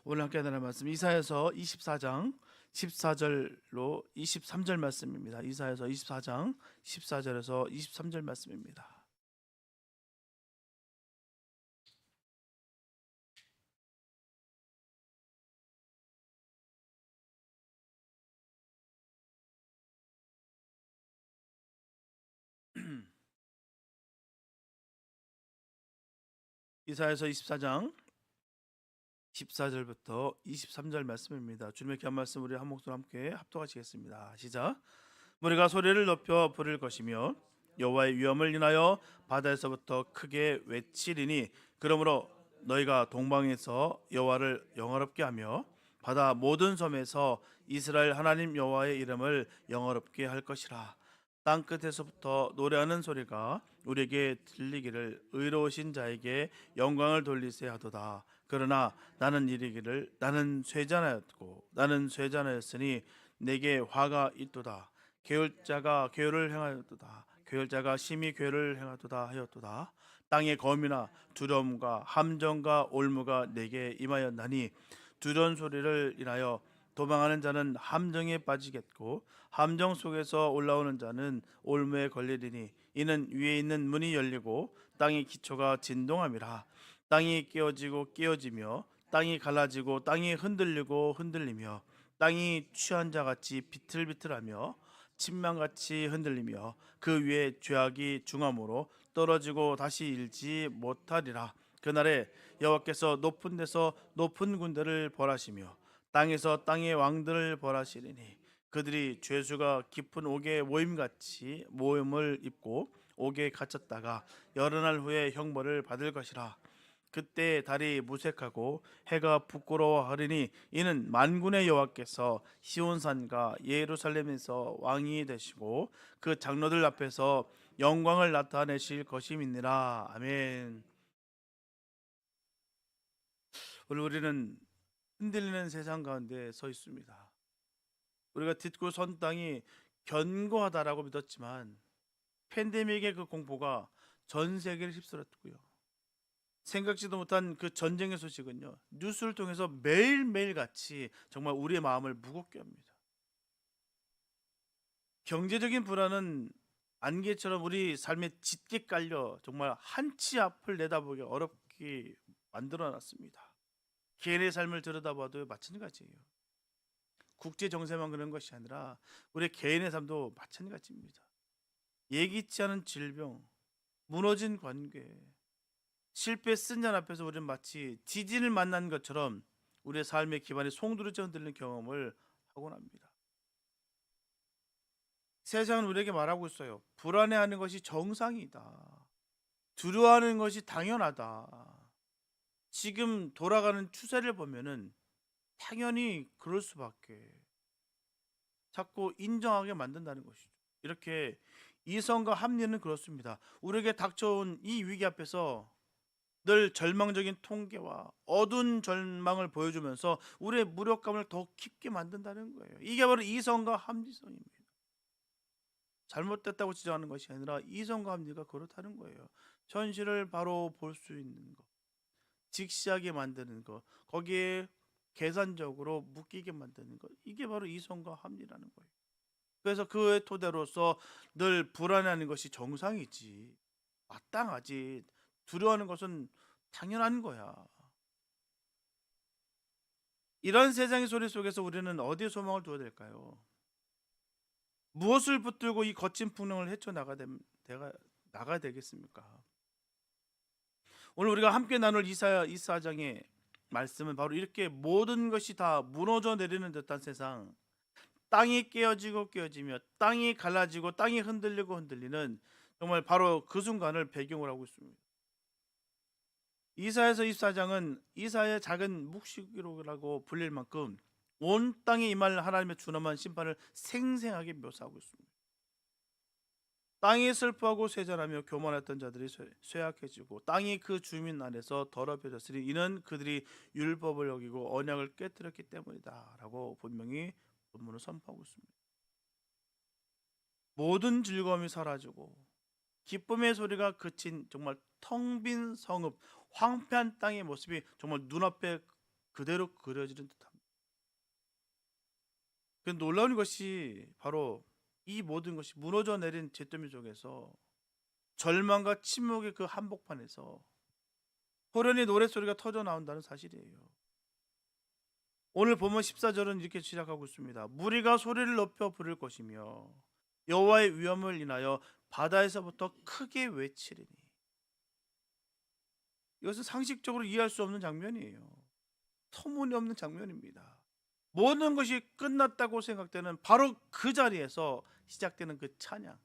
오늘 함께 하는 말씀 이사야서 24장 14절로 23절 말씀입니다. 이사야서 24장 14절에서 23절 말씀입니다. 이사야서 24장 14절부터 23절 말씀입니다. 주님의 귀한 말씀 우리 한 목소리 함께 합독하시겠습니다. 시작. 우리가 소리를 높여 부를 것이며 여호와의 위엄을 인하여 바다에서부터 크게 외치리니 그러므로 너희가 동방에서 여호와를 영화롭게 하며 바다 모든 섬에서 이스라엘 하나님 여호와의 이름을 영화롭게 할 것이라. 땅 끝에서부터 노래하는 소리가 우리에게 들리기를 의로우신 자에게 영광을 돌리세 하도다. 그러나 나는 이르기를 나는 쇠잔하였으니 내게 화가 있도다. 계율자가 계율을 행하였도다. 계율자가 심히 계율을 행하도다 하였도다. 땅의 검이나 두려움과 함정과 올무가 내게 임하였나니 두려운 소리를 인하여 도망하는 자는 함정에 빠지겠고 함정 속에서 올라오는 자는 올무에 걸리리니 이는 위에 있는 문이 열리고 땅의 기초가 진동함이라. 땅이 깨어지고 깨어지며 땅이 갈라지고 땅이 흔들리고 흔들리며 땅이 취한 자같이 비틀비틀하며 침망같이 흔들리며 그 위에 죄악이 중함으로 떨어지고 다시 일지 못하리라. 그날에 여호와께서 높은 데서 높은 군대를 벌하시며 땅에서 땅의 왕들을 벌하시리니 그들이 죄수가 깊은 옥에 모임같이 모임을 입고 옥에 갇혔다가 여러 날 후에 형벌을 받을 것이라. 그때 달이 무색하고 해가 부끄러워하리니 이는 만군의 여호와께서 시온산과 예루살렘에서 왕이 되시고 그 장로들 앞에서 영광을 나타내실 것임이니라. 아멘. 오늘 우리는 흔들리는 세상 가운데 서 있습니다. 우리가 딛고 선 땅이 견고하다라고 믿었지만 팬데믹의 그 공포가 전 세계를 휩쓸었고요. 생각지도 못한 그 전쟁의 소식은요, 뉴스를 통해서 매일매일 같이 정말 우리의 마음을 무겁게 합니다. 경제적인 불안은 안개처럼 우리 삶에 짙게 깔려 정말 한치 앞을 내다보기 어렵게 만들어놨습니다. 개인의 삶을 들여다봐도 마찬가지예요. 국제 정세만 그런 것이 아니라 우리 개인의 삶도 마찬가지입니다. 예기치 않은 질병, 무너진 관계, 실패 쓴잔 앞에서 우리는 마치 지진을 만난 것처럼 우리의 삶의 기반이 송두리째 흔들리는 경험을 하곤 합니다. 세상은 우리에게 말하고 있어요. 불안해하는 것이 정상이다. 두려워하는 것이 당연하다. 지금 돌아가는 추세를 보면은 당연히 그럴 수밖에. 자꾸 인정하게 만든다는 것이죠. 이렇게 이성과 합리는 그렇습니다. 우리에게 닥쳐온 이 위기 앞에서 늘 절망적인 통계와 어두운 절망을 보여주면서 우리의 무력감을 더 깊게 만든다는 거예요. 이게 바로 이성과 합리성입니다. 잘못됐다고 지적하는 것이 아니라 이성과 합리가 그렇다는 거예요. 현실을 바로 볼 수 있는 것, 직시하게 만드는 것, 거기에 계산적으로 묶이게 만드는 것, 이게 바로 이성과 합리라는 거예요. 그래서 그의 토대로서 늘 불안해하는 것이 정상이지, 마땅하지, 두려워하는 것은 당연한 거야. 이런 세상의 소리 속에서 우리는 어디에 소망을 두어야 될까요? 무엇을 붙들고 이 거친 풍랑을 나가야 되겠습니까? 오늘 우리가 함께 나눌 이사야 24장의 말씀은 바로 이렇게 모든 것이 다 무너져 내리는 듯한 세상, 땅이 깨어지고 깨어지며 땅이 갈라지고 땅이 흔들리고 흔들리는 정말 바로 그 순간을 배경으로 하고 있습니다. 이사야서 24장은 이사야의 작은 묵시기록이라고 불릴 만큼 온 땅에 임할 하나님의 준엄한 심판을 생생하게 묘사하고 있습니다. 땅이 슬퍼하고 쇠잔하며 교만했던 자들이 쇠약해지고 땅이 그 주민 안에서 더럽혀졌으니 이는 그들이 율법을 어기고 언약을 깨뜨렸기 때문이다 라고 분명히 본문을 선포하고 있습니다. 모든 즐거움이 사라지고 기쁨의 소리가 그친 정말 텅 빈 성읍, 황폐한 땅의 모습이 정말 눈앞에 그대로 그려지는 듯합니다. 그 놀라운 것이 바로 이 모든 것이 무너져 내린 잿더미 속에서 절망과 침묵의 그 한복판에서 호련히 노랫소리가 터져 나온다는 사실이에요. 오늘 본문 14절은 이렇게 시작하고 있습니다. 무리가 소리를 높여 부를 것이며 여호와의 위엄을 인하여 바다에서부터 크게 외치리니. 이것은 상식적으로 이해할 수 없는 장면이에요. 터무니없는 장면입니다. 모든 것이 끝났다고 생각되는 바로 그 자리에서 시작되는 그 찬양,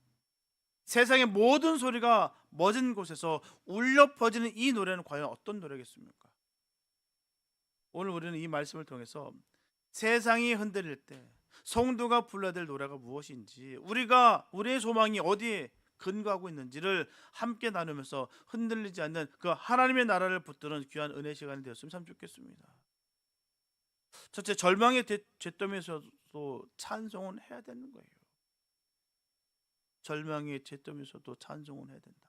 세상의 모든 소리가 멎은 곳에서 울려 퍼지는 이 노래는 과연 어떤 노래겠습니까? 오늘 우리는 이 말씀을 통해서 세상이 흔들릴 때 성도가 불러야 될 노래가 무엇인지, 우리의 소망이 어디에 근거하고 있는지를 함께 나누면서 흔들리지 않는 그 하나님의 나라를 붙드는 귀한 은혜 시간이 되었으면 참 좋겠습니다. 첫째, 절망의 잿더미에서도 찬송은 해야 되는 거예요. 절망의 잿더미에서도 찬송은 해야 된다.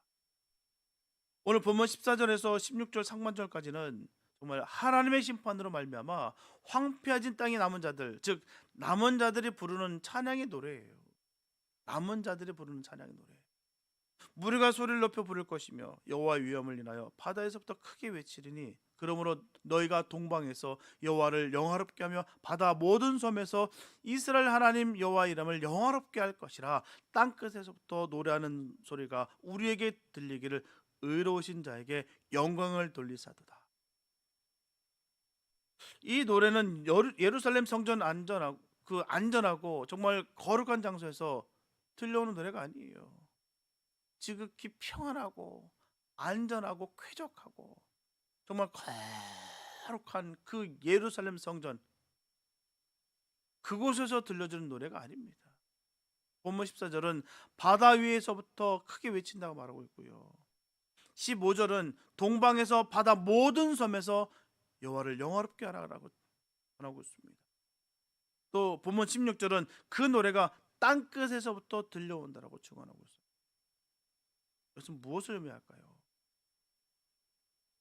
오늘 본문 14절에서 16절 상반절까지는 정말 하나님의 심판으로 말미암아 황폐해진 땅에 남은 자들, 즉 남은 자들이 부르는 찬양의 노래예요. 남은 자들이 부르는 찬양의 노래. 무리가 소리를 높여 부를 것이며 여호와의 위엄을 인하여 바다에서부터 크게 외치리니 그러므로 너희가 동방에서 여호와를 영화롭게 하며 바다 모든 섬에서 이스라엘 하나님 여호와의 이름을 영화롭게 할 것이라. 땅끝에서부터 노래하는 소리가 우리에게 들리기를 의로우신 자에게 영광을 돌리사도다. 이 노래는 예루살렘 성전 안전하고 정말 거룩한 장소에서 들려오는 노래가 아니에요. 지극히 평안하고 안전하고 쾌적하고 정말 거룩한 그 예루살렘 성전, 그곳에서 들려주는 노래가 아닙니다. 본문 14절은 바다 위에서부터 크게 외친다고 말하고 있고요, 15절은 동방에서 바다 모든 섬에서 여호와를 영화롭게 하라고 전하고 있습니다. 또 본문 16절은 그 노래가 땅끝에서부터 들려온다라고 증언하고 있습니다. 이것은 무엇을 의미할까요?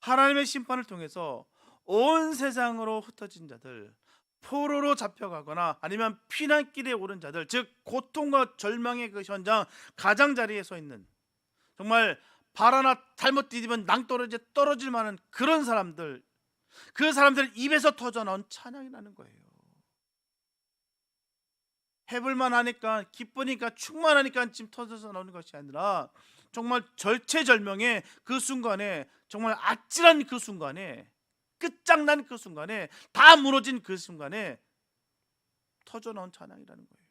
하나님의 심판을 통해서 온 세상으로 흩어진 자들, 포로로 잡혀가거나 아니면 피난길에 오른 자들, 즉 고통과 절망의 그 현장 가장자리에 서 있는, 정말 발 하나 잘못 디디면 낭떠러지에 떨어질 만한 그런 사람들, 그 사람들 입에서 터져나온 찬양이라는 거예요. 해볼만 하니까, 기쁘니까, 충만하니까 지금 터져서 나오는 것이 아니라 정말 절체절명의 그 순간에, 정말 아찔한 그 순간에, 끝장난 그 순간에, 다 무너진 그 순간에 터져나온 찬양이라는 거예요.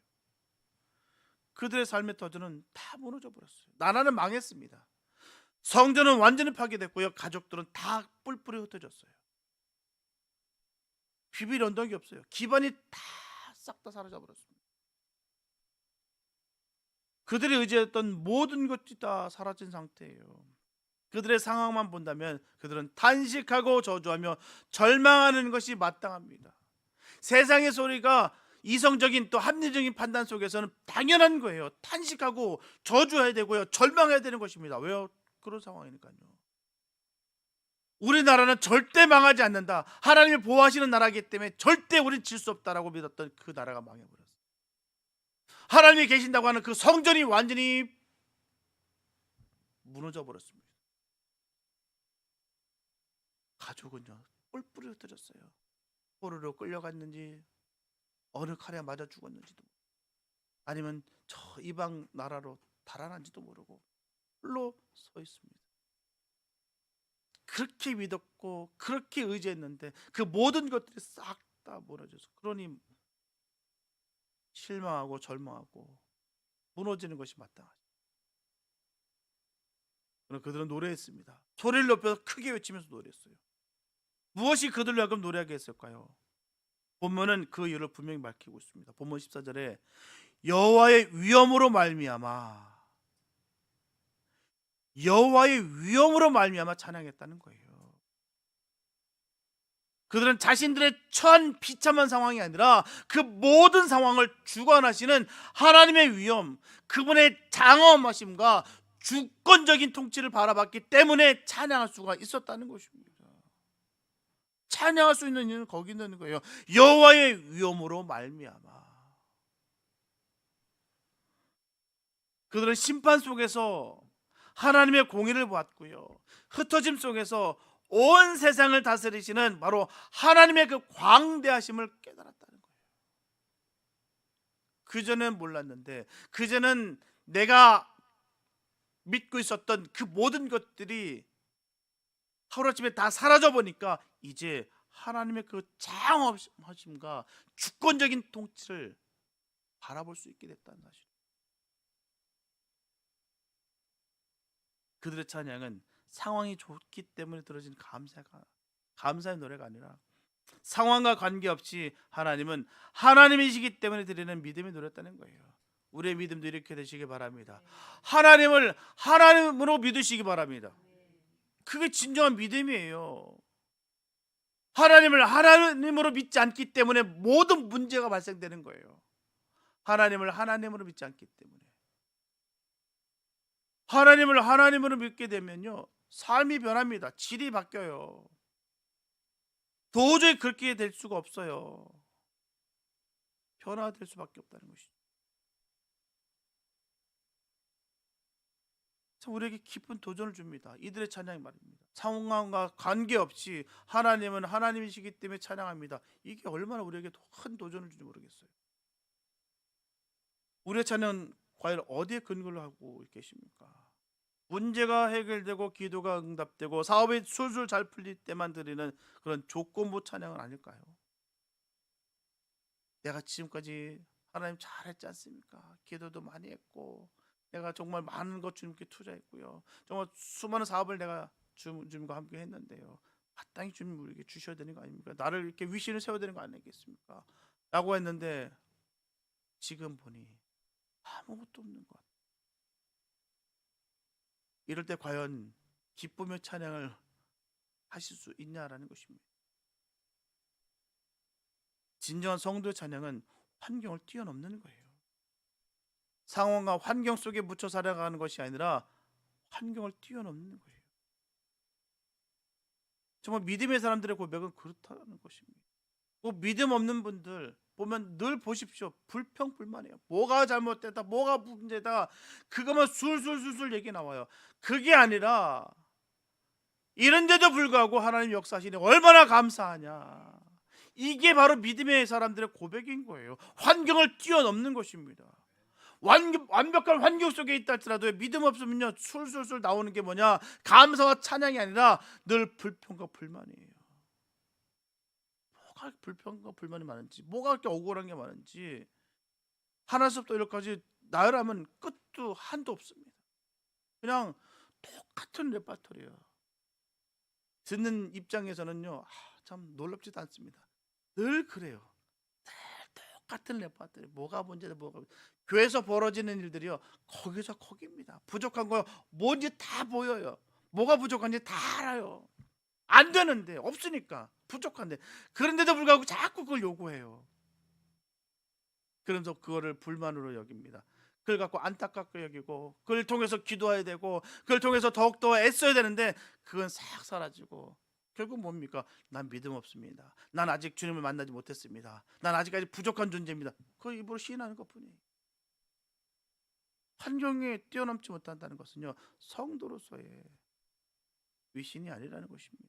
그들의 삶의 터전은 다 무너져 버렸어요. 나라는 망했습니다. 성전은 완전히 파괴됐고요, 가족들은 다 뿔뿔이 흩어졌어요. 비빌 언덕이 없어요. 기반이 다 싹 다 사라져 버렸습니다. 그들이 의지했던 모든 것이 다 사라진 상태예요. 그들의 상황만 본다면 그들은 탄식하고 저주하며 절망하는 것이 마땅합니다. 세상의 소리가 이성적인 또 합리적인 판단 속에서는 당연한 거예요. 탄식하고 저주해야 되고요, 절망해야 되는 것입니다. 왜요? 그런 상황이니까요. 우리나라는 절대 망하지 않는다, 하나님이 보호하시는 나라이기 때문에 절대 우린 질 수 없다라고 믿었던 그 나라가 망해버렸어요. 하나님이 계신다고 하는 그 성전이 완전히 무너져 버렸습니다. 가족은요, 뿔뿔이 흩어졌어요. 포로로 끌려갔는지 어느 칼에 맞아 죽었는지도, 아니면 저 이방 나라로 달아난지도 모르고 홀로 서 있습니다. 그렇게 믿었고 그렇게 의지했는데 그 모든 것들이 싹 다 무너져서, 그러니 실망하고 절망하고 무너지는 것이 마땅하죠. 그러나 그들은 노래했습니다. 소리를 높여서 크게 외치면서 노래했어요. 무엇이 그들로 하여금 노래하게 했을까요? 본문은 그 이유를 분명히 밝히고 있습니다. 본문 14절에 여호와의 위엄으로 말미암아, 여호와의 위엄으로 말미암아 찬양했다는 거예요. 그들은 자신들의 처한 비참한 상황이 아니라 그 모든 상황을 주관하시는 하나님의 위엄, 그분의 장엄하심과 주권적인 통치를 바라봤기 때문에 찬양할 수가 있었다는 것입니다. 찬양할 수 있는 이유는 거기 있는 거예요. 여호와의 위엄으로 말미암아. 그들은 심판 속에서 하나님의 공의를 보았고요, 흩어짐 속에서 온 세상을 다스리시는 바로 하나님의 그 광대하심을 깨달았다는 거예요. 그전엔 몰랐는데, 그전엔 내가 믿고 있었던 그 모든 것들이 하루아침에 다 사라져 보니까 이제 하나님의 그 장엄하심과 주권적인 통치를 바라볼 수 있게 됐다는 사실. 그들의 찬양은 상황이 좋기 때문에 들어진 감사의 노래가 아니라, 상황과 관계없이 하나님은 하나님이시기 때문에 드리는 믿음의 노래였다는 거예요. 우리의 믿음도 이렇게 되시기 바랍니다. 하나님을 하나님으로 믿으시기 바랍니다. 그게 진정한 믿음이에요. 하나님을 하나님으로 믿지 않기 때문에 모든 문제가 발생되는 거예요. 하나님을 하나님으로 믿지 않기 때문에. 하나님을 하나님으로 믿게 되면요, 삶이 변합니다. 질이 바뀌어요. 도저히 그렇게 될 수가 없어요. 변화될 수밖에 없다는 것이죠. 참 우리에게 깊은 도전을 줍니다. 이들의 찬양이 말입니다. 상황과 관계없이 하나님은 하나님이시기 때문에 찬양합니다. 이게 얼마나 우리에게 큰 도전을 주는지 모르겠어요. 우리의 찬양은 과연 어디에 근거를 하고 계십니까? 문제가 해결되고 기도가 응답되고 사업이 술술 잘 풀릴 때만 드리는 그런 조건부 찬양은 아닐까요? 내가 지금까지 하나님 잘했지 않습니까? 기도도 많이 했고, 내가 정말 많은 것 주님께 투자했고요, 정말 수많은 사업을 내가 주님과 함께 했는데요, 마땅히 주님 우리에게 주셔야 되는 거 아닙니까? 나를 이렇게 위신을 세워야 되는 거 아니겠습니까? 라고 했는데 지금 보니 아무것도 없는 것. 이럴 때 과연 기쁨의 찬양을 하실 수 있냐라는 것입니다. 진정한 성도의 찬양은 환경을 뛰어넘는 거예요. 상황과 환경 속에 묻혀 살아가는 것이 아니라 환경을 뛰어넘는 거예요. 정말 믿음의 사람들의 고백은 그렇다는 것입니다. 믿음 없는 분들 보면 늘 보십시오. 불평불만해요. 뭐가 잘못됐다, 뭐가 문제다, 그것만 술술술술 얘기 나와요. 그게 아니라 이런데도 불구하고 하나님 역사하시니 얼마나 감사하냐. 이게 바로 믿음의 사람들의 고백인 거예요. 환경을 뛰어넘는 것입니다. 완벽한 환경 속에 있다 할지라도 믿음 없으면요, 술술술 나오는 게 뭐냐, 감사와 찬양이 아니라 늘 불평과 불만이에요. 뭐가 불평과 불만이 많은지, 뭐가 그렇게 억울한 게 많은지, 하나서부터 열까지 나열하면 끝도 한도 없습니다. 그냥 똑같은 레파토리예요. 듣는 입장에서는요, 참 놀랍지도 않습니다. 늘 그래요. 늘 똑같은 레파토리. 뭐가 문제다, 뭐가 교회에서 벌어지는 일들이요, 거기서 거기입니다. 부족한 거 뭔지 다 보여요. 뭐가 부족한지 다 알아요. 안 되는데, 없으니까, 부족한데, 그런데도 불구하고 자꾸 그걸 요구해요. 그러면서 그거를 불만으로 여깁니다. 그걸 갖고 안타깝게 여기고, 그걸 통해서 기도해야 되고, 그걸 통해서 더욱더 애써야 되는데 그건 싹 사라지고, 결국 뭡니까? 난 믿음 없습니다. 난 아직 주님을 만나지 못했습니다. 난 아직까지 부족한 존재입니다. 그걸 입으로 시인하는 것뿐이에요. 환경에 뛰어넘지 못한다는 것은요, 성도로서의 위신이 아니라는 것입니다.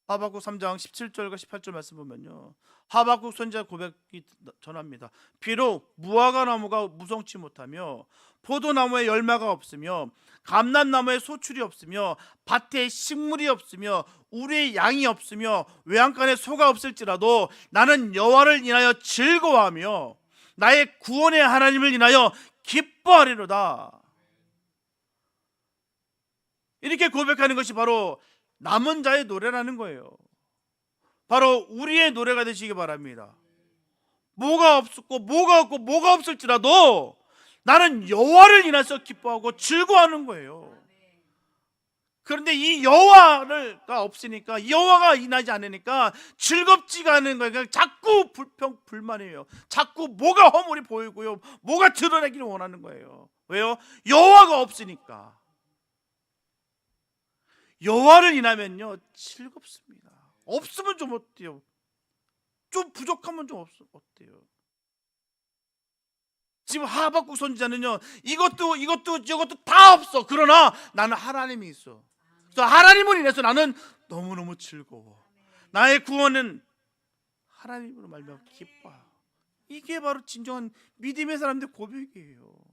하박국 3장 17절과 18절 말씀 보면요, 하박국 선지자 고백이 전합니다. 비록 무화과 나무가 무성치 못하며 포도나무에 열매가 없으며 감람나무에 소출이 없으며 밭에 식물이 없으며 우리의 양이 없으며 외양간에 소가 없을지라도 나는 여호와를 인하여 즐거워하며 나의 구원의 하나님을 인하여 기뻐하리로다. 이렇게 고백하는 것이 바로 남은 자의 노래라는 거예요. 바로 우리의 노래가 되시기 바랍니다. 뭐가 없었고 뭐가 없고 뭐가 없을지라도 나는 여호와를 인해서 기뻐하고 즐거워하는 거예요. 그런데 이 여호와가 없으니까, 이 여호와가 인하지 않으니까 즐겁지가 않은 거예요. 자꾸 불평 불만이에요. 자꾸 뭐가 허물이 보이고요, 뭐가 드러나기를 원하는 거예요. 왜요? 여호와가 없으니까. 여호와를 인하면요 즐겁습니다. 없으면 좀 어때요? 좀 부족하면 좀 어때요? 지금 하박국 선지자는요, 이것도 저것도 다 없어. 그러나 나는 하나님이 있어. 그래서 하나님을 인해서 나는 너무너무 즐거워. 나의 구원은 하나님으로 말미암아 기뻐요. 이게 바로 진정한 믿음의 사람들의 고백이에요.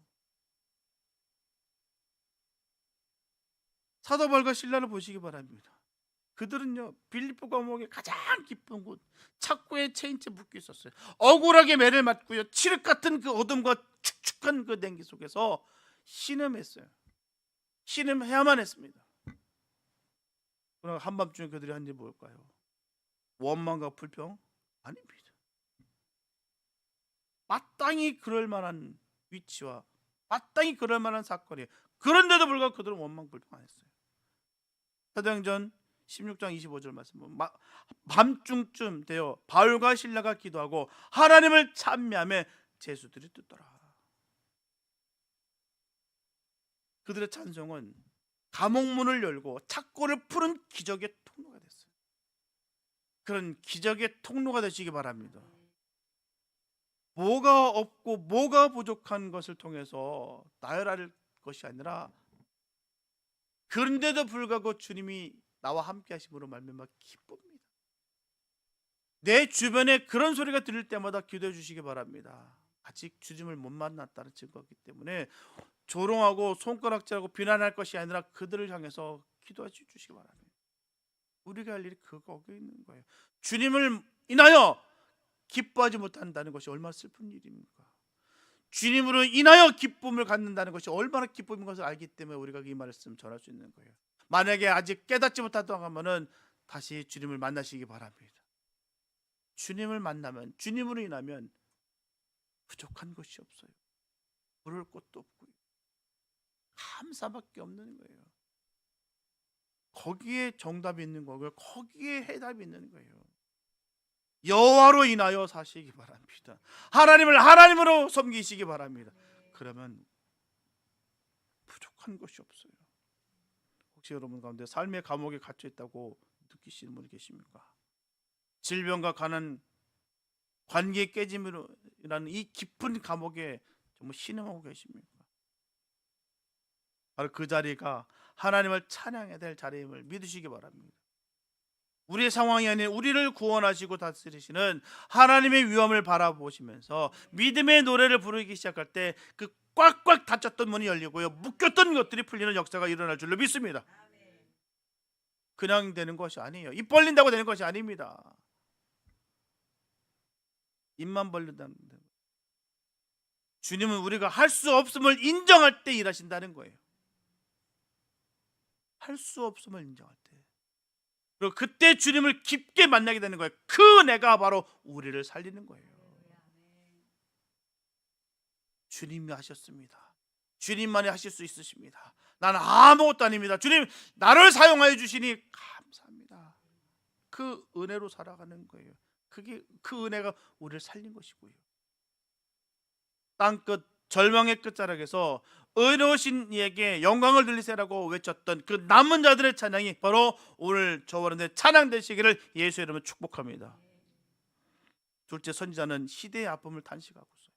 사도 바울과 실라를 보시기 바랍니다. 그들은요, 빌립보 감옥의 가장 깊은 곳 착고에 체인째 묶여 있었어요. 억울하게 매를 맞고요, 칠흑 같은 그 어둠과 축축한 그 냉기 속에서 신음했어요. 신음해야만 했습니다. 그러나 한밤중에 그들이 한 일이 뭘까요? 원망과 불평? 아닙니다. 마땅히 그럴 만한 위치와 마땅히 그럴 만한 사건이에요. 그런데도 불구하고 그들은 원망 불평 안 했어요. 사도행전 16장 25절 말씀 보면 밤중쯤 되어 바울과 실라가 기도하고 하나님을 찬미하며 제수들이 듣더라. 그들의 찬송은 감옥문을 열고 착고를 푸는 기적의 통로가 됐어요. 그런 기적의 통로가 되시기 바랍니다. 뭐가 없고 뭐가 부족한 것을 통해서 나열할 것이 아니라, 그런데도 불구하고 주님이 나와 함께 하심으로 말미암아 기쁩니다. 내 주변에 그런 소리가 들릴 때마다 기도해 주시기 바랍니다. 아직 주님을 못 만났다는 증거이기 때문에 조롱하고 손가락질하고 비난할 것이 아니라 그들을 향해서 기도해 주시기 바랍니다. 우리가 할 일이 거기에 있는 거예요. 주님을 인하여 기뻐하지 못한다는 것이 얼마나 슬픈 일입니까? 주님으로 인하여 기쁨을 갖는다는 것이 얼마나 기쁨인 것을 알기 때문에 우리가 이 말씀 전할 수 있는 거예요. 만약에 아직 깨닫지 못하다고 하면은 다시 주님을 만나시기 바랍니다. 주님을 만나면, 주님으로 인하면 부족한 것이 없어요. 부를 것도 없고요, 감사밖에 없는 거예요. 거기에 정답이 있는 거고요, 거기에 해답이 있는 거예요. 여호와로 인하여 사시기 바랍니다. 하나님을 하나님으로 섬기시기 바랍니다. 그러면 부족한 것이 없어요. 혹시 여러분 가운데 삶의 감옥에 갇혀 있다고 느끼시는 분이 계십니까? 질병과 가난, 관계 깨짐이라는 이 깊은 감옥에 정말 신음하고 계십니까? 바로 그 자리가 하나님을 찬양해야 될 자리임을 믿으시기 바랍니다. 우리의 상황이 아닌 우리를 구원하시고 다스리시는 하나님의 위엄을 바라보시면서 믿음의 노래를 부르기 시작할 때 그 꽉꽉 닫혔던 문이 열리고요, 묶였던 것들이 풀리는 역사가 일어날 줄로 믿습니다. 그냥 되는 것이 아니에요. 입 벌린다고 되는 것이 아닙니다. 입만 벌린다는 거예요. 주님은 우리가 할 수 없음을 인정할 때 일하신다는 거예요. 할 수 없음을 인정할 때, 그리고 그때 주님을 깊게 만나게 되는 거예요. 그 은혜가 바로 우리를 살리는 거예요. 주님이 하셨습니다. 주님만이 하실 수 있으십니다. 나는 아무것도 아닙니다. 주님 나를 사용하여 주시니 감사합니다. 그 은혜로 살아가는 거예요. 그 은혜가 우리를 살린 것이고요. 땅끝 절망의 끝자락에서 의로우신 이에게 영광을 들리세라고 외쳤던 그 남은 자들의 찬양이 바로 오늘 저와 여러분의 찬양 되시기를 예수의 이름으로 축복합니다. 둘째, 선지자는 시대의 아픔을 탄식하고 있어요.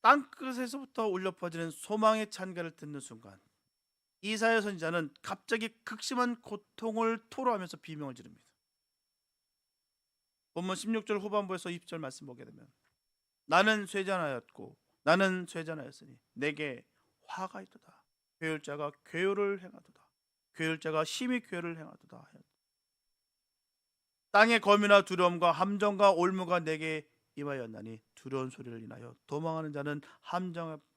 땅끝에서부터 울려 퍼지는 소망의 찬가를 듣는 순간 이사야 선지자는 갑자기 극심한 고통을 토로하면서 비명을 지릅니다. 본문 16절 후반부에서 20절 말씀 보게 되면, 나는 쇠잔하였고 나는 쇠잔하였으니 내게 화가 있도다. 괴율자가 괴율을 행하도다. 괴율자가 심히 괴율을 행하도다. 땅의 검이나 두려움과 함정과 올무가 내게 임하였나니 두려운 소리를 인하여 도망하는 자는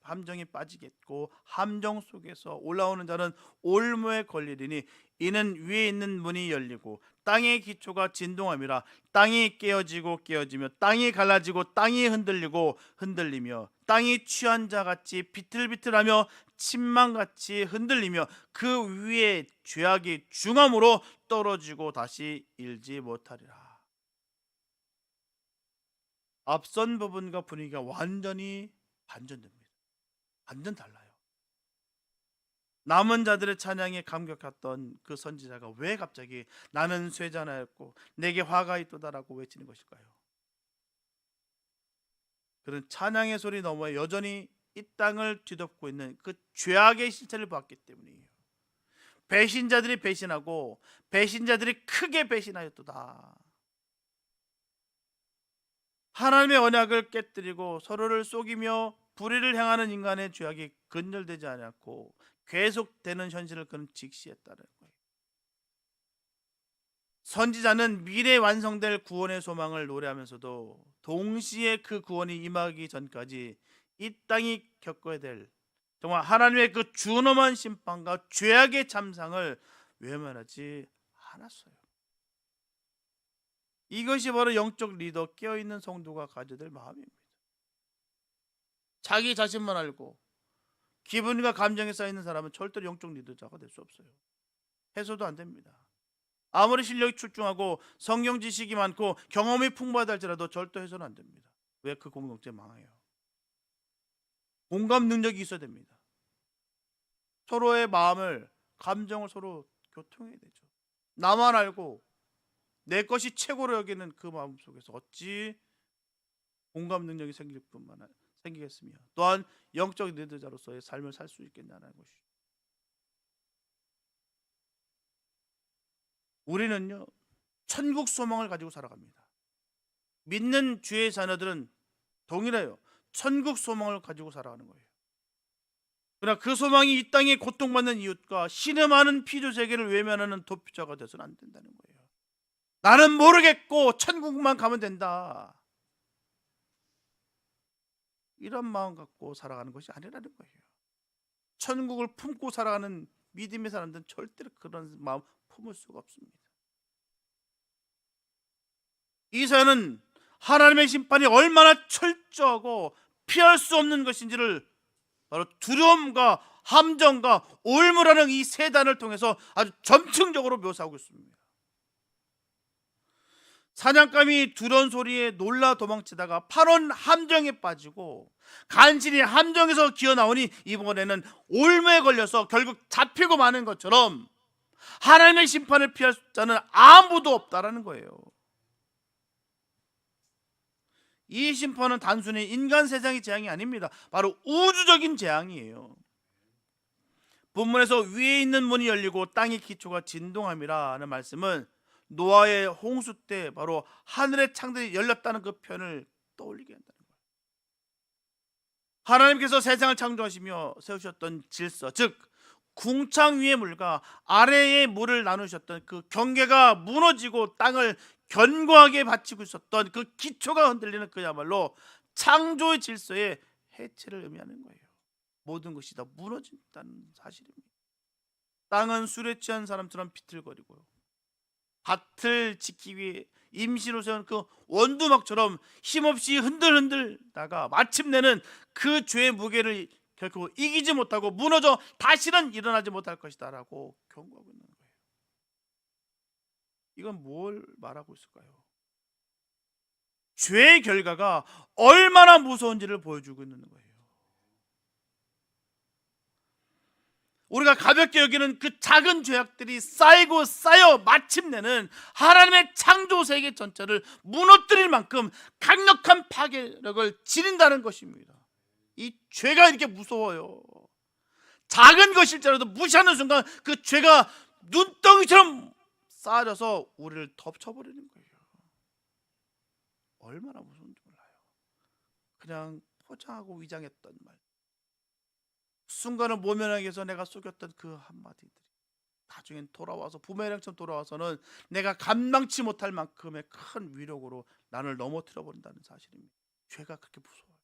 함정에 빠지겠고 함정 속에서 올라오는 자는 올무에 걸리리니 이는 위에 있는 문이 열리고 땅의 기초가 진동함이라. 땅이 깨어지고 깨어지며 땅이 갈라지고 땅이 흔들리고 흔들리며 땅이 취한 자같이 비틀비틀하며 침망같이 흔들리며 그 위에 죄악이 중함으로 떨어지고 다시 일지 못하리라. 앞선 부분과 분위기가 완전히 반전됩니다. 완전 달라요. 남은 자들의 찬양에 감격했던 그 선지자가 왜 갑자기 나는 쇠잔하였고 내게 화가 있도다라고 외치는 것일까요? 그런 찬양의 소리 너머에 여전히 이 땅을 뒤덮고 있는 그 죄악의 실체를 봤기 때문이에요. 배신자들이 배신하고 배신자들이 크게 배신하였도다. 하나님의 언약을 깨뜨리고 서로를 속이며 불의를 행하는 인간의 죄악이 근절되지 않았고 계속되는 현실을 그는 직시했다는 거예요. 선지자는 미래 완성될 구원의 소망을 노래하면서도 동시에 그 구원이 임하기 전까지 이 땅이 겪어야 될 정말 하나님의 그 준엄한 심판과 죄악의 참상을 외면하지 않았어요. 이것이 바로 영적 리더, 깨어있는 성도가 가져야 될 마음입니다. 자기 자신만 알고 기분과 감정에 쌓이는 사람은 절대로 영적 리더자가 될 수 없어요. 해서도 안 됩니다. 아무리 실력이 출중하고 성경 지식이 많고 경험이 풍부하다 할지라도 절대 해서는 안 됩니다. 왜? 그 공동체 망해요. 공감 능력이 있어야 됩니다. 서로의 마음을, 감정을 서로 교통해야 되죠. 나만 알고 내 것이 최고로 여기는 그 마음 속에서 어찌 공감 능력이 생기겠으며 또한 영적 리더자로서의 삶을 살 수 있겠냐는 것이죠. 우리는요, 천국 소망을 가지고 살아갑니다. 믿는 주의 자녀들은 동일해요. 천국 소망을 가지고 살아가는 거예요. 그러나 그 소망이 이 땅에 고통받는 이웃과 신음하는 피조세계를 외면하는 도피자가 돼서는 안 된다는 거예요. 나는 모르겠고 천국만 가면 된다, 이런 마음 갖고 살아가는 것이 아니라는 거예요. 천국을 품고 살아가는 믿음의 사람들은 절대로 그런 마음 품을 수가 없습니다. 이 사연은 하나님의 심판이 얼마나 철저하고 피할 수 없는 것인지를 바로 두려움과 함정과 올무라는 이 세 단을 통해서 아주 점층적으로 묘사하고 있습니다. 사냥감이 두려운 소리에 놀라 도망치다가 파론 함정에 빠지고 간신히 함정에서 기어나오니 이번에는 올무에 걸려서 결국 잡히고 마는 것처럼 하나님의 심판을 피할 자는 아무도 없다라는 거예요. 이 심판은 단순히 인간 세상의 재앙이 아닙니다. 바로 우주적인 재앙이에요. 본문에서 위에 있는 문이 열리고 땅의 기초가 진동함이라는 말씀은 노아의 홍수 때 바로 하늘의 창들이 열렸다는 그 표현을 떠올리게 한다는 거예요. 하나님께서 세상을 창조하시며 세우셨던 질서, 즉 궁창 위의 물과 아래의 물을 나누셨던 그 경계가 무너지고 땅을 견고하게 받치고 있었던 그 기초가 흔들리는 그야말로 창조의 질서의 해체를 의미하는 거예요. 모든 것이 다 무너진다는 사실입니다. 땅은 술에 취한 사람처럼 비틀거리고요, 밭을 지키기 위해 임시로 세운 그 원두막처럼 힘없이 흔들흔들다가 마침내는 그 죄의 무게를 결코 이기지 못하고 무너져 다시는 일어나지 못할 것이다 라고 경고하고 있는 거예요. 이건 뭘 말하고 있을까요? 죄의 결과가 얼마나 무서운지를 보여주고 있는 거예요. 우리가 가볍게 여기는 그 작은 죄악들이 쌓이고 쌓여 마침내는 하나님의 창조 세계 전체를 무너뜨릴 만큼 강력한 파괴력을 지닌다는 것입니다. 이 죄가 이렇게 무서워요. 작은 것일지라도 무시하는 순간 그 죄가 눈덩이처럼 쌓여서 우리를 덮쳐버리는 거예요. 얼마나 무서운지 몰라요. 그냥 포장하고 위장했던 말, 순간을 모면하기 위해서 내가 속였던 그 한마디들이 나중엔 돌아와서 부메랑처럼 돌아와서는 내가 감당치 못할 만큼의 큰 위력으로 나를 넘어뜨려 버린다는 사실입니다. 죄가 그렇게 무서워요.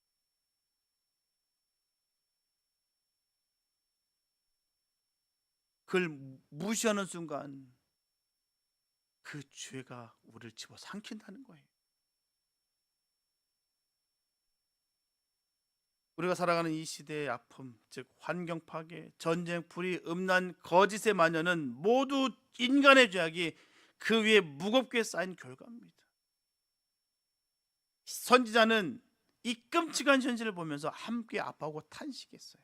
그걸 무시하는 순간 그 죄가 우리를 집어삼킨다는 거예요. 우리가 살아가는 이 시대의 아픔, 즉 환경 파괴, 전쟁, 불의, 음란, 거짓의 만연은 모두 인간의 죄악이 그 위에 무겁게 쌓인 결과입니다. 선지자는 이 끔찍한 현실을 보면서 함께 아파하고 탄식했어요.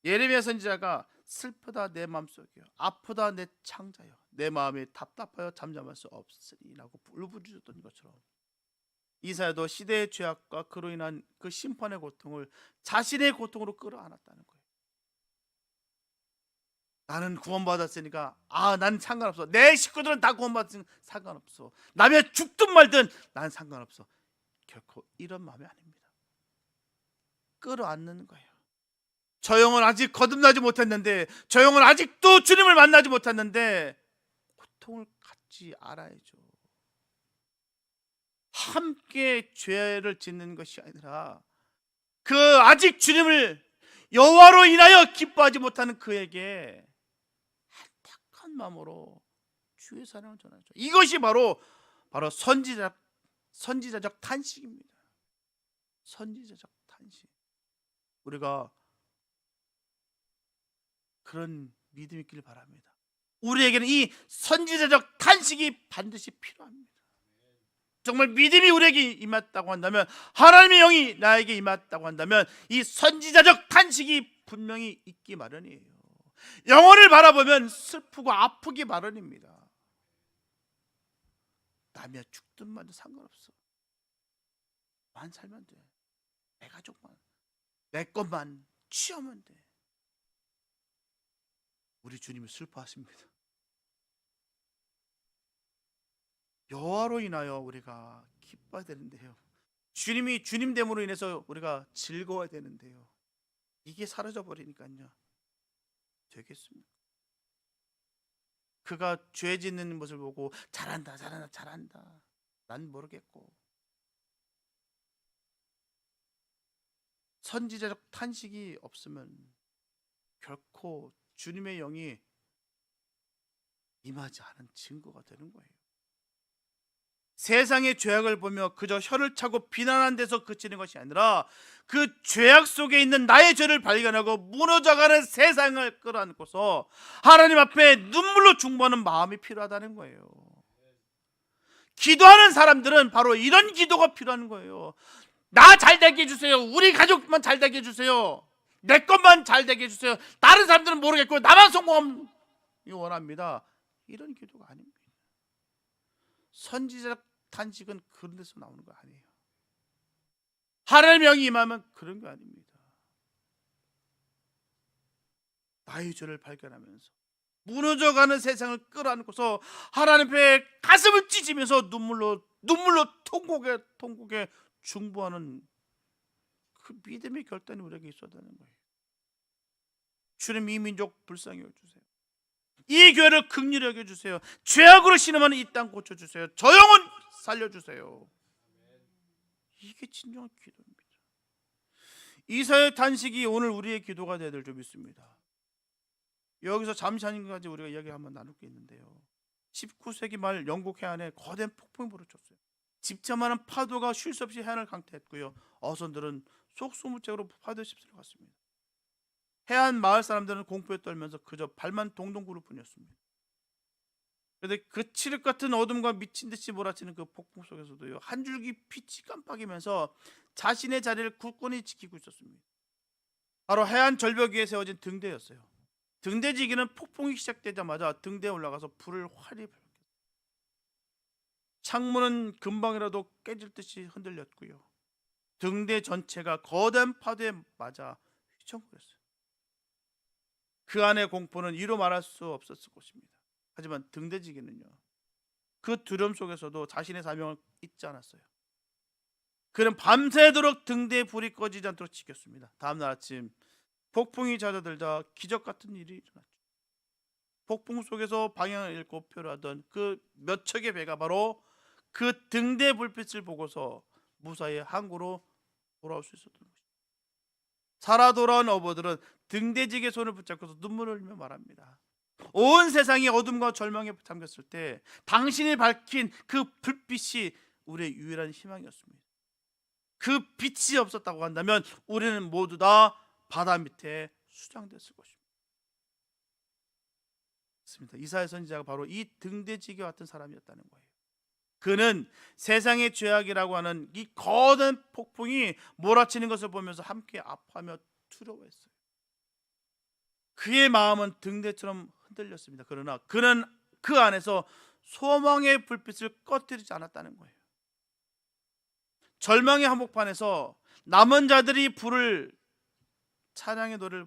예레미야 선지자가 슬프다 내 마음속이요, 아프다 내 창자요, 내 마음이 답답하여 잠잠할 수 없으리라고 울부짖었던 것처럼 이사야도 시대의 죄악과 그로 인한 그 심판의 고통을 자신의 고통으로 끌어안았다는 거예요. 나는 구원받았으니까 난 상관없어. 내 식구들은 다 구원받았으니까 상관없어. 남의 죽든 말든 난 상관없어. 결코 이런 마음이 아닙니다. 끌어안는 거예요. 저 영은 아직 거듭나지 못했는데, 저 영은 아직도 주님을 만나지 못했는데 고통을 갖지 알아야죠. 함께 죄를 짓는 것이 아니라 그 아직 주님을 여호와로 인하여 기뻐하지 못하는 그에게 한탁한 마음으로 주의 사랑을 전하죠. 이것이 바로 선지자적 탄식입니다. 선지자적 탄식. 우리가 그런 믿음이 있기를 바랍니다. 우리에게는 이 선지자적 탄식이 반드시 필요합니다. 정말 믿음이 우리에게 임했다고 한다면, 하나님의 영이 나에게 임했다고 한다면 이 선지자적 탄식이 분명히 있기 마련이에요. 영혼을 바라보면 슬프고 아프기 마련입니다. 남이야 죽든 말든 상관없어. 만 살면 돼. 내 가족만, 내 것만 취하면 돼. 우리 주님이 슬퍼하십니다. 여호와로 인하여 우리가 기뻐야 되는데요, 주님이 주님됨으로 인해서 우리가 즐거워야 되는데요, 이게 사라져 버리니까요 되겠습니까? 그가 죄 짓는 모습을 보고 잘한다 난 모르겠고, 선지자적 탄식이 없으면 결코 주님의 영이 임하지 않은 증거가 되는 거예요. 세상의 죄악을 보며 그저 혀를 차고 비난하는 데서 그치는 것이 아니라 그 죄악 속에 있는 나의 죄를 발견하고 무너져가는 세상을 끌어안고서 하나님 앞에 눈물로 중보하는 마음이 필요하다는 거예요. 기도하는 사람들은 바로 이런 기도가 필요한 거예요. 나 잘되게 해주세요. 우리 가족만 잘되게 해주세요. 내 것만 잘되게 해주세요. 다른 사람들은 모르겠고 나만 성공하기 원합니다. 이런 기도가 아닙니다. 선지자적 탄식은 그런 데서 나오는 거 아니에요. 하나님의 영이 임하면 그런 거 아닙니다. 나의 죄를 발견하면서 무너져가는 세상을 끌어안고서 하나님 앞에 가슴을 찢으면서 눈물로 통곡에 중보하는 그 믿음의 결단이 우리에게 있어야 되는 거예요. 주님, 이 민족 불쌍히 여겨주세요. 이 교회를 긍휼히 여겨주세요. 죄악으로 신음하는 이 땅 고쳐주세요. 저 영혼 살려주세요. 이게 진정한 기도입니다. 이사야의 탄식이 오늘 우리의 기도가 되어야 될 줄 믿습니다. 여기서 잠시 한 가지 우리가 이야기 한번 나눌 게 있는데요, 19세기 말 영국 해안에 거대한 폭풍이 불어쳤어요. 집자만한 파도가 쉴 새 없이 해안을 강타했고요, 어선들은 속수무책으로 파도에 휩쓸려 갔습니다. 해안 마을 사람들은 공포에 떨면서 그저 발만 동동 구를 뿐이었습니다. 그런데 그 칠흑 같은 어둠과 미친 듯이 몰아치는 그 폭풍 속에서도요, 한 줄기 빛이 깜빡이면서 자신의 자리를 굳건히 지키고 있었습니다. 바로 해안 절벽 위에 세워진 등대였어요. 등대지기는 폭풍이 시작되자마자 등대에 올라가서 불을 활이 밝혔어요. 창문은 금방이라도 깨질 듯이 흔들렸고요, 등대 전체가 거대한 파도에 맞아 휘청거렸어요. 그 안의 공포는 이루 말할 수 없었을 것입니다. 하지만 등대지기는요, 그 두려움 속에서도 자신의 사명을 잊지 않았어요. 그는 밤새도록 등대에 불이 꺼지지 않도록 지켰습니다. 다음날 아침 폭풍이 잦아들자 기적 같은 일이 일어났죠. 폭풍 속에서 방향을 잃고 표류하던 그 몇 척의 배가 바로 그 등대 불빛을 보고서 무사히 항구로 돌아올 수 있었던 것입니다. 살아 돌아온 어부들은 등대지기의 손을 붙잡고서 눈물을 흘리며 말합니다. 온 세상이 어둠과 절망에 잠겼을 때 당신이 밝힌 그 불빛이 우리의 유일한 희망이었습니다. 그 빛이 없었다고 한다면 우리는 모두 다 바다 밑에 수장됐을 것입니다. 이사야 선지자가 바로 이 등대지기와 같은 사람이었다는 거예요. 그는 세상의 죄악이라고 하는 이 거대한 폭풍이 몰아치는 것을 보면서 함께 아파하며 두려워했어요. 그의 마음은 등대처럼 흔들렸습니다. 그러나 그는 그 안에서 소망의 불빛을 꺼뜨리지 않았다는 거예요. 절망의 한복판에서 남은 자들이 부를 찬양의 노래를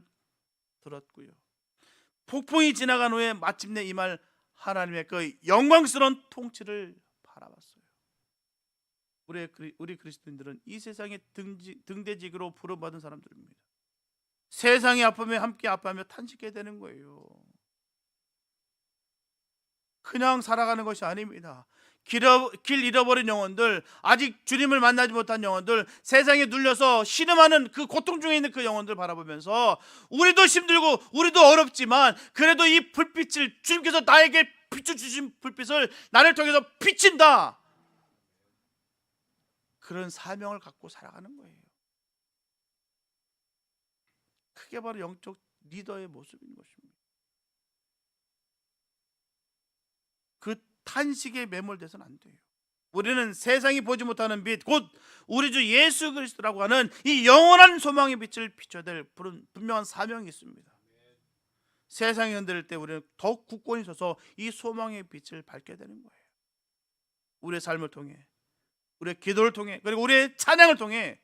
들었고요. 폭풍이 지나간 후에 마침내 임할 하나님의 그 영광스러운 통치를 바라봤어요. 우리 그리스도인들은 이 세상의 등대직으로 부름받은 사람들입니다. 세상의 아픔에 함께 아파하며 탄식해야 되는 거예요. 그냥 살아가는 것이 아닙니다. 길 잃어버린 영혼들, 아직 주님을 만나지 못한 영혼들, 세상에 눌려서 신음하는 그 고통 중에 있는 그 영혼들 바라보면서 우리도 힘들고 우리도 어렵지만 그래도 이 불빛을, 주님께서 나에게 비춰주신 불빛을 나를 통해서 비친다, 그런 사명을 갖고 살아가는 거예요. 그게 바로 영적 리더의 모습인 것입니다. 그 탄식에 매몰돼서는 안 돼요. 우리는 세상이 보지 못하는 빛, 곧 우리 주 예수 그리스도라고 하는 이 영원한 소망의 빛을 비춰야 될 분명한 사명이 있습니다. 세상이 흔들릴 때 우리는 더욱 굳건히 서서 이 소망의 빛을 밝게 되는 거예요. 우리의 삶을 통해, 우리의 기도를 통해, 그리고 우리의 찬양을 통해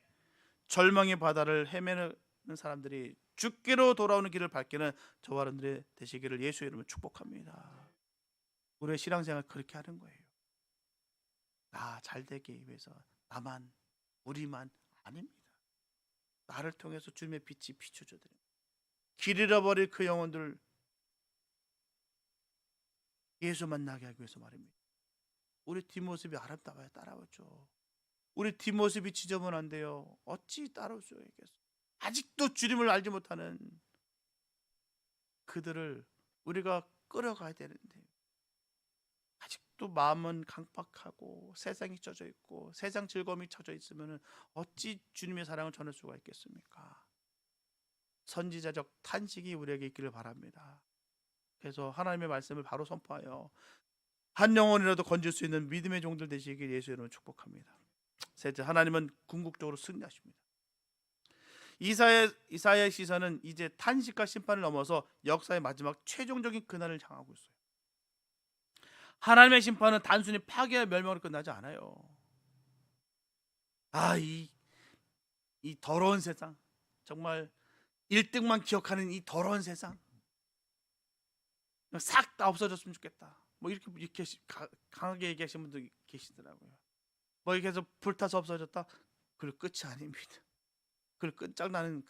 절망의 바다를 헤매는 사람들이 죽기로 돌아오는 길을 밝히는 저와 여러분들의 되시기를 예수의 이름으로 축복합니다. 우리의 신앙생활 그렇게 하는 거예요. 나 잘되기 위해서 나만, 우리만 아닙니다. 나를 통해서 주님의 빛이 비춰져 드립니다. 길 잃어버릴 그 영혼들 예수 만나게 하기 위해서 말입니다. 우리 뒷모습이 아름다워야 따라오죠. 우리 뒷모습이 지저분한데요, 어찌 따라올 수 있겠어요? 아직도 주님을 알지 못하는 그들을 우리가 끌어가야 되는데 아직도 마음은 강박하고 세상이 젖어 있고 세상 즐거움이 젖어 있으면 어찌 주님의 사랑을 전할 수가 있겠습니까? 선지자적 탄식이 우리에게 있기를 바랍니다. 그래서 하나님의 말씀을 바로 선포하여 한 영혼이라도 건질 수 있는 믿음의 종들 되시길 예수의 이름으로 축복합니다. 셋째, 하나님은 궁극적으로 승리하십니다. 이사야의 시선은 이제 탄식과 심판을 넘어서 역사의 마지막 최종적인 그날을 향하고 있어요. 하나님의 심판은 단순히 파괴와 멸망으로 끝나지 않아요. 이 더러운 세상, 정말 1등만 기억하는 이 더러운 세상 싹 다 없어졌으면 좋겠다, 뭐 이렇게 강하게 얘기하시는 분도 계시더라고요. 뭐 이렇게 해서 불타서 없어졌다, 그걸 끝이 아닙니다. 그걸 끝장나는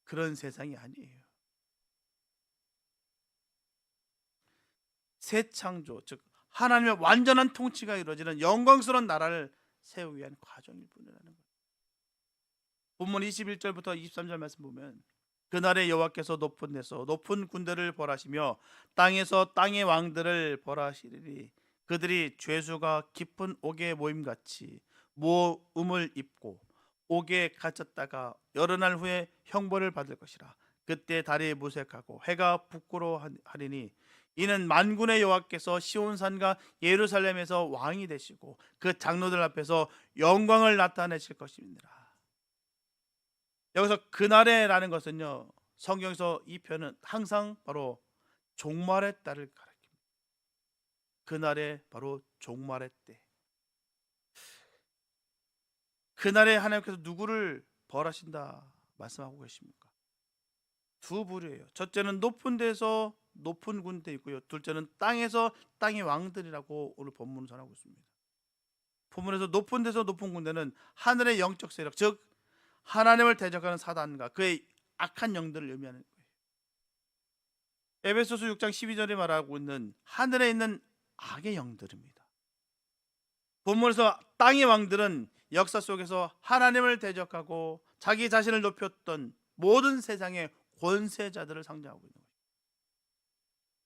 그런 세상이 아니에요. 새 창조, 즉 하나님의 완전한 통치가 이루어지는 영광스러운 나라를 세우기 위한 과정일 뿐이라는 거예요. 본문 21절부터 23절 말씀 보면 그날에 여호와께서 높은 데서 높은 군대를 벌하시며 땅에서 땅의 왕들을 벌하시리니 그들이 죄수가 깊은 옥에 모임같이 모음을 입고 옥에 갇혔다가 여러 날 후에 형벌을 받을 것이라. 그때 달이 무색하고 해가 부끄러워하리니 이는 만군의 여호와께서 시온산과 예루살렘에서 왕이 되시고 그 장로들 앞에서 영광을 나타내실 것입니다. 여기서 그날에라는 것은요, 성경에서 이 표현은 항상 바로 종말의 때를 가리킵니다. 그날에 바로 종말의 때. 그날에 하나님께서 누구를 벌하신다 말씀하고 계십니까? 두 부류예요. 첫째는 높은 데서 높은 군대 있고요, 둘째는 땅에서 땅의 왕들이라고 오늘 본문은 전하고 있습니다. 본문에서 높은 데서 높은 군대는 하늘의 영적 세력, 즉 하나님을 대적하는 사단과 그의 악한 영들을 의미하는 거예요. 에베소서 6장 12절에 말하고 있는 하늘에 있는 악의 영들입니다. 본문에서 땅의 왕들은 역사 속에서 하나님을 대적하고 자기 자신을 높였던 모든 세상의 권세자들을 상징하고 있는 거예요.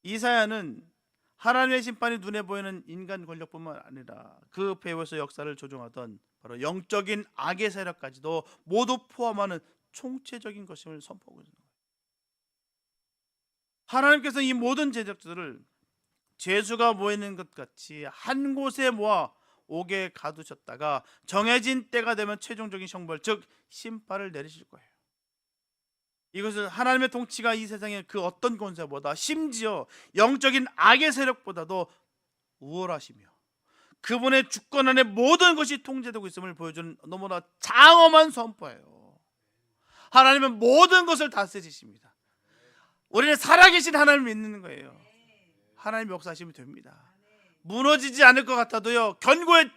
이사야는 하나님의 심판이 눈에 보이는 인간 권력뿐만 아니라 그 배후에서 역사를 조종하던 바로 영적인 악의 세력까지도 모두 포함하는 총체적인 것임을 선포하고 있는 거예요. 하나님께서 이 모든 제적들을 죄수가 모이는 것 같이 한 곳에 모아 옥에 가두셨다가 정해진 때가 되면 최종적인 형벌, 즉 심판을 내리실 거예요. 이것은 하나님의 통치가 이 세상의 그 어떤 권세보다, 심지어 영적인 악의 세력보다도 우월하시며 그분의 주권 안에 모든 것이 통제되고 있음을 보여주는 너무나 장엄한 선포예요. 하나님은 모든 것을 다스리십니다. 우리는 살아계신 하나님을 믿는 거예요. 하나님 역사하시면 됩니다. 무너지지 않을 것 같아도요, 견고한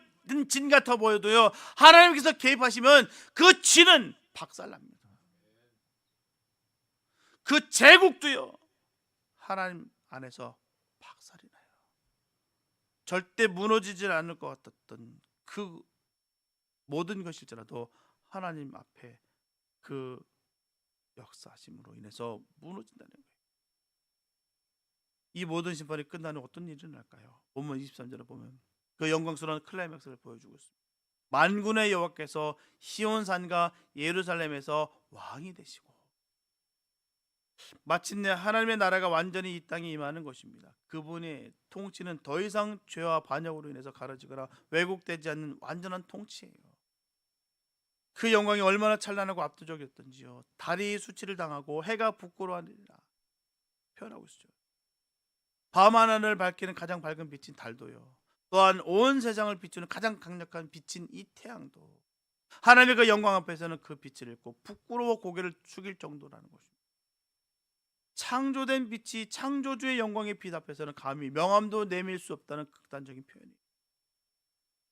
진 같아 보여도요, 하나님께서 개입하시면 그 진은 박살납니다. 그 제국도요, 하나님 안에서 박살이 나요. 절대 무너지지 않을 것 같았던 그 모든 것일지라도 하나님 앞에 그 역사하심으로 인해서 무너진다는 거예요. 이 모든 심판이 끝나는 어떤 일이 일어날까요? 본문 23절에 보면 그 영광스러운 클라이맥스를 보여주고 있습니다. 만군의 여호와께서 시온산과 예루살렘에서 왕이 되시고, 마침내 하나님의 나라가 완전히 이 땅에 임하는 것입니다. 그분의 통치는 더 이상 죄와 반역으로 인해서 가려지거나 왜곡되지 않는 완전한 통치예요. 그 영광이 얼마나 찬란하고 압도적이었던지요. 달이 수치를 당하고 해가 부끄러워하리라 표현하고 있죠. 밤 하늘을 밝히는 가장 밝은 빛인 달도요, 또한 온 세상을 비추는 가장 강력한 빛인 이 태양도 하나님의 그 영광 앞에서는 그 빛을 잃고 부끄러워 고개를 숙일 정도라는 것입니다. 창조된 빛이 창조주의 영광의 빛 앞에서는 감히 명함도 내밀 수 없다는 극단적인 표현이에요.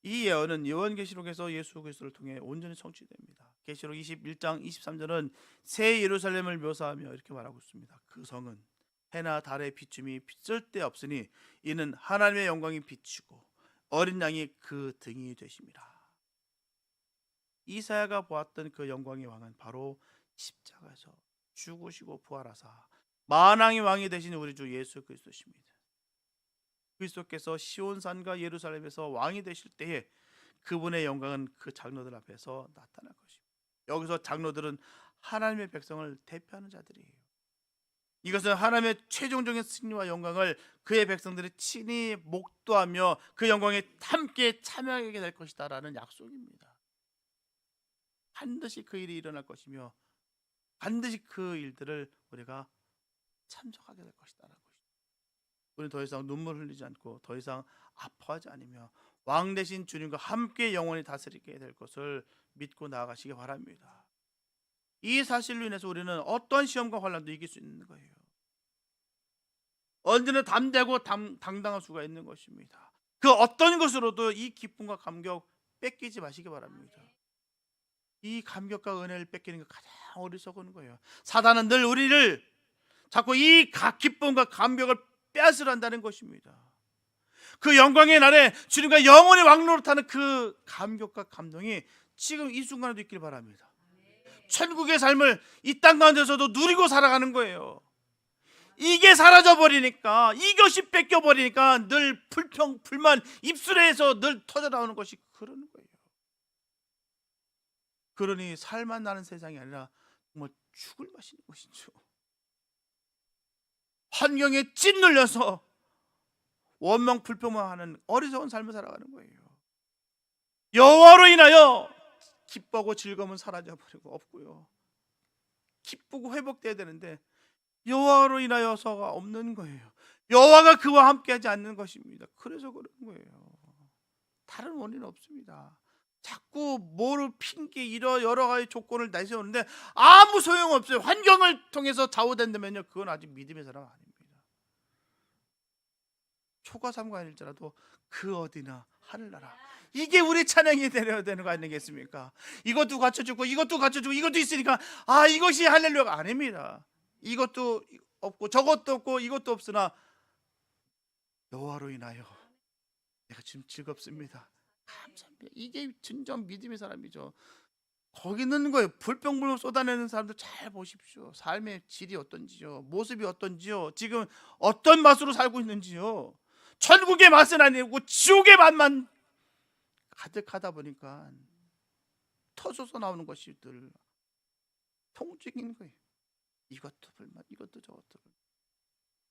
이 예언은 요한계시록에서 예수 그리스도를 통해 온전히 성취됩니다. 계시록 21장 23절은 새 예루살렘을 묘사하며 이렇게 말하고 있습니다. 그 성은 해나 달의 비춤이 쓸데없으니 이는 하나님의 영광이 비추고 어린 양이 그 등이 되심이라. 이사야가 보았던 그 영광의 왕은 바로 십자가에서 죽으시고 부활하사 만왕의 왕이 되신 우리 주 예수 그리스도십니다. 그리스도께서 시온산과 예루살렘에서 왕이 되실 때에 그분의 영광은 그 장로들 앞에서 나타날 것입니다. 여기서 장로들은 하나님의 백성을 대표하는 자들이에요. 이것은 하나님의 최종적인 승리와 영광을 그의 백성들이 친히 목도하며 그 영광에 함께 참여하게 될 것이다 라는 약속입니다. 반드시 그 일이 일어날 것이며 반드시 그 일들을 우리가 참석하게 될 것이다 라는 것입니다. 우리는 더 이상 눈물 흘리지 않고 더 이상 아파하지 않으며 왕 대신 주님과 함께 영원히 다스리게 될 것을 믿고 나아가시기 바랍니다. 이 사실로 인해서 우리는 어떠한 시험과 환난도 이길 수 있는 거예요. 언제나 담대하고 당당할 수가 있는 것입니다. 그 어떤 것으로도 이 기쁨과 감격 뺏기지 마시기 바랍니다. 이 감격과 은혜를 뺏기는 게 가장 어리석은 거예요. 사단은 늘 우리를 자꾸 이 기쁨과 감격을 빼앗으려 한다는 것입니다. 그 영광의 날에 주님과 영원히 왕노릇하는 그 감격과 감동이 지금 이 순간에도 있길 바랍니다. 천국의 삶을 이 땅 가운데서도 누리고 살아가는 거예요. 이게 사라져 버리니까, 이것이 뺏겨 버리니까 늘 불평 불만 입술에서 늘 터져 나오는 것이 그러는 거예요. 그러니 살만 나는 세상이 아니라 정말 죽을 맛이는 것이죠. 환경에 찐눌려서 원망 불평만 하는 어리석은 삶을 살아가는 거예요. 여호와로 인하여 기뻐하고 즐거움은 사라져 버리고 없고요, 기쁘고 회복돼야 되는데 여호와로 인하여서가 없는 거예요. 여호와가 그와 함께하지 않는 것입니다. 그래서 그런 거예요. 다른 원인은 없습니다. 자꾸 뭐를 핑계 여러 가지 조건을 내세우는데 아무 소용없어요. 환경을 통해서 좌우된다면요, 그건 아직 믿음의 사람 아닙니다. 초가 삼가일지라도 그 어디나 하늘나라, 이게 우리 찬양이 되어야 되는 거 아니겠습니까? 이것도 갖춰주고 이것도 갖춰주고 이것도 있으니까 이것이 할렐루야가 아닙니다. 이것도 없고 저것도 없고 이것도 없으나 여호와로 인하여 내가 지금 즐겁습니다. 감사합니다. 이게 진정 믿음의 사람이죠. 거기 있는 거예요. 불평불만 쏟아내는 사람들 잘 보십시오. 삶의 질이 어떤지요, 모습이 어떤지요, 지금 어떤 맛으로 살고 있는지요. 천국의 맛은 아니고 지옥의 맛만 가득하다 보니까 터져서 나오는 것이 늘 통증인 거예요. 이것도 불만, 이것도 저것도 불만.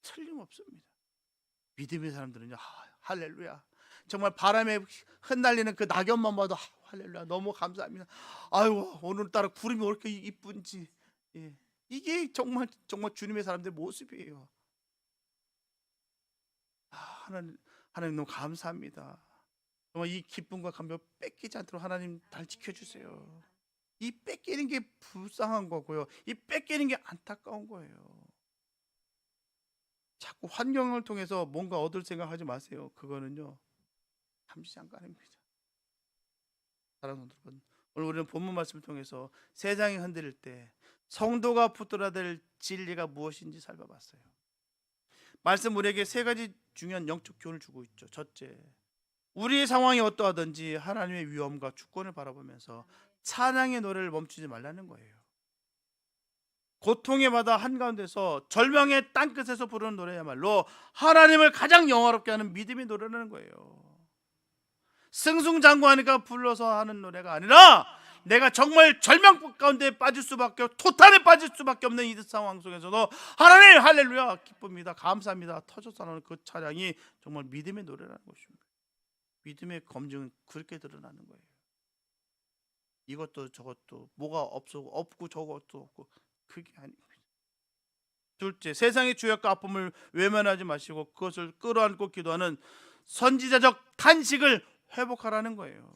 틀림없습니다. 믿음의 사람들은요, 할렐루야, 정말 바람에 흩날리는 그 낙엽만 봐도 할렐루야, 너무 감사합니다. 아유, 오늘따라 구름이 왜 이렇게 이쁜지, 예, 이게 정말 주님의 사람들의 모습이에요. 하나님 너무 감사합니다. 정말 이 기쁨과 감격 뺏기지 않도록 하나님 날 지켜주세요. 이 뺏기는 게 불쌍한 거고요, 이 뺏기는 게 안타까운 거예요. 자꾸 환경을 통해서 뭔가 얻을 생각하지 마세요. 그거는요 잠시 잠깐입니다. 사랑하는 여러분, 오늘 우리는 본문 말씀을 통해서 세상이 흔들릴 때 성도가 붙들어야 될 진리가 무엇인지 살펴봤어요. 말씀 우리에게 세 가지 중요한 영적 교훈을 주고 있죠. 첫째, 우리의 상황이 어떠하든지 하나님의 위엄과 주권을 바라보면서 찬양의 노래를 멈추지 말라는 거예요. 고통의 바다 한가운데서 절망의 땅끝에서 부르는 노래야말로 하나님을 가장 영화롭게 하는 믿음의 노래라는 거예요. 승승장구하니까 불러서 하는 노래가 아니라 내가 정말 절망 가운데 빠질 수밖에, 토탈에 빠질 수밖에 없는 이 상황 속에서도 하나님 할렐루야 기쁩니다, 감사합니다 터져서 나오는 그 찬양이 정말 믿음의 노래라는 것입니다. 믿음의 검증은 그렇게 드러나는 거예요. 이것도 저것도 뭐가 없고 저것도 없고 그게 아닙니다. 둘째, 세상의 죄악과 아픔을 외면하지 마시고 그것을 끌어안고 기도하는 선지자적 탄식을 회복하라는 거예요.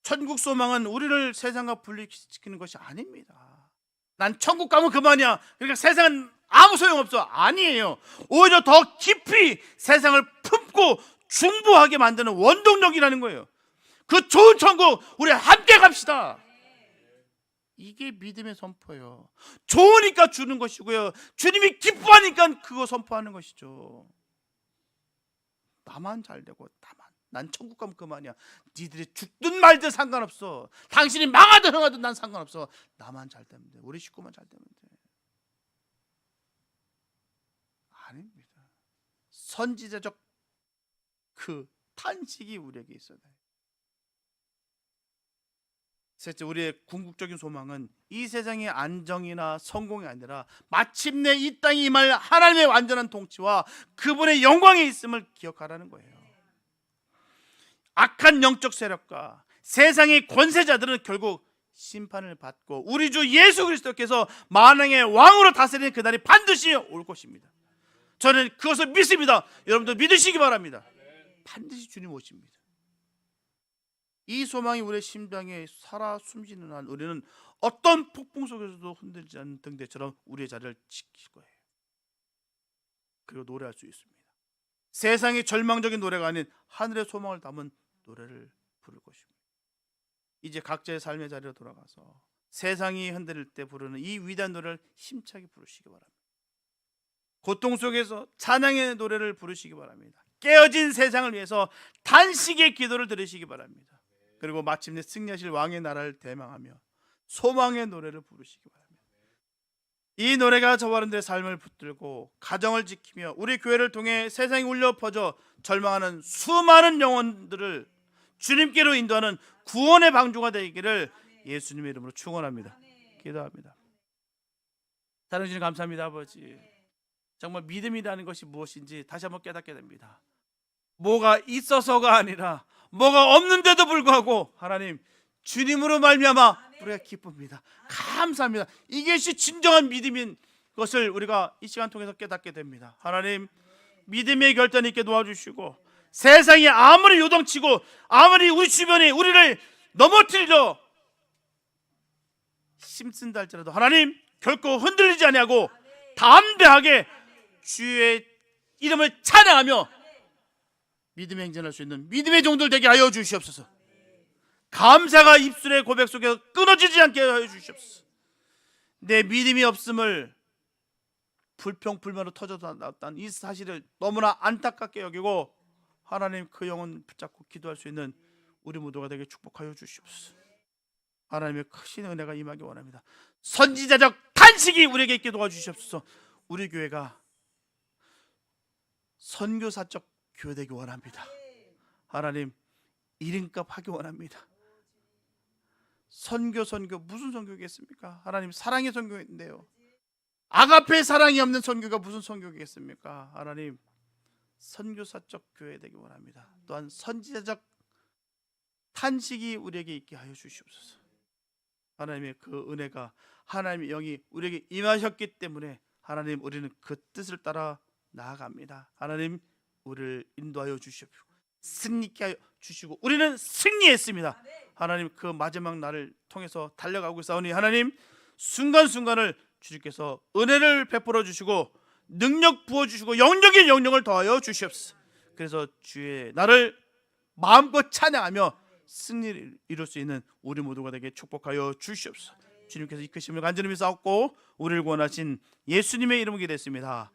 천국 소망은 우리를 세상과 분리시키는 것이 아닙니다. 난 천국 가면 그만이야, 그러니까 세상은 아무 소용없어, 아니에요. 오히려 더 깊이 세상을 품고 중보하게 만드는 원동력이라는 거예요. 그 좋은 천국 우리 함께 갑시다. 이게 믿음의 선포예요. 좋으니까 주는 것이고요, 주님이 기뻐하니까 그거 선포하는 것이죠. 나만 잘 되고 난 천국 가면 그만이야. 니들이 죽든 말든 상관없어. 당신이 망하든 흥하든 난 상관없어. 나만 잘 되면 돼. 우리 식구만 잘 되면 돼. 아닙니다. 선지자적 그 탄식이 우리에게 있어야 돼. 셋째, 우리의 궁극적인 소망은 이 세상의 안정이나 성공이 아니라 마침내 이 땅에 임할 하나님의 완전한 통치와 그분의 영광에 있음을 기억하라는 거예요. 악한 영적 세력과 세상의 권세자들은 결국 심판을 받고 우리 주 예수 그리스도께서 만왕의 왕으로 다스리는 그날이 반드시 올 것입니다. 저는 그것을 믿습니다. 여러분도 믿으시기 바랍니다. 반드시 주님 오십니다. 이 소망이 우리의 심장에 살아 숨쉬는 한 우리는 어떤 폭풍 속에서도 흔들지 않는 등대처럼 우리의 자리를 지킬 거예요. 그리고 노래할 수 있습니다. 세상의 절망적인 노래가 아닌 하늘의 소망을 담은 노래를 부를 것입니다. 이제 각자의 삶의 자리로 돌아가서 세상이 흔들릴 때 부르는 이 위대한 노래를 힘차게 부르시기 바랍니다. 고통 속에서 찬양의 노래를 부르시기 바랍니다. 깨어진 세상을 위해서 탄식의 기도를 들으시기 바랍니다. 그리고 마침내 승리하실 왕의 나라를 대망하며 소망의 노래를 부르시기 바랍니다. 이 노래가 저와 여러분들의 삶을 붙들고 가정을 지키며 우리 교회를 통해 세상에 울려 퍼져 절망하는 수많은 영혼들을 주님께로 인도하는 구원의 방주가 되기를 예수님의 이름으로 축원합니다. 기도합니다. 사랑해 주님 감사합니다. 아버지, 정말 믿음이라는 것이 무엇인지 다시 한번 깨닫게 됩니다. 뭐가 있어서가 아니라 뭐가 없는데도 불구하고 하나님 주님으로 말미암아 우리가 기쁩니다. 감사합니다. 이것이 진정한 믿음인 것을 우리가 이 시간 통해서 깨닫게 됩니다. 하나님, 믿음의 결단 있게 도와주시고 세상이 아무리 요동치고 아무리 우리 주변이 우리를 넘어뜨리려 힘쓴다 할지라도 하나님 결코 흔들리지 아니하고 담대하게 주의 이름을 찬양하며 믿음의 행진할 수 있는 믿음의 종들 되게 하여 주시옵소서. 감사가 입술의 고백 속에 끊어지지 않게 하여 주시옵소서. 내 믿음이 없음을 불평불만으로 터져서 나왔다는 이 사실을 너무나 안타깝게 여기고 하나님 그 영혼 붙잡고 기도할 수 있는 우리 모두가 되게 축복하여 주시옵소서. 하나님의 크신 은혜가 임하기 원합니다. 선지자적 탄식이 우리에게 있게 도와주시옵소서. 우리 교회가 선교사적 교회 되기 원합니다. 하나님, 이름값 하기 원합니다. 선교 무슨 선교겠습니까? 하나님, 사랑의 선교인데요. 아가페 사랑이 없는 선교가 무슨 선교겠습니까? 하나님, 선교사적 교회 되기 원합니다. 또한 선지자적 탄식이 우리에게 있게 하여 주시옵소서. 하나님의 그 은혜가, 하나님의 영이 우리에게 임하셨기 때문에 하나님, 우리는 그 뜻을 따라 나아갑니다. 하나님, 우리를 인도하여 주시옵시고 승리케 하여 주시고 우리는 승리했습니다. 하나님, 그 마지막 날을 통해서 달려가고 있사오니 하나님, 순간순간을 주님께서 은혜를 베풀어 주시고 능력 부어주시고 영적인 영령을 더하여 주시옵소서. 그래서 주의 나를 마음껏 찬양하며 승리를 이룰 수 있는 우리 모두가 되게 축복하여 주시옵소서. 주님께서 이끄심을 간절히 믿사옵고 우리를 구원하신 예수님의 이름으로 기도했습니다.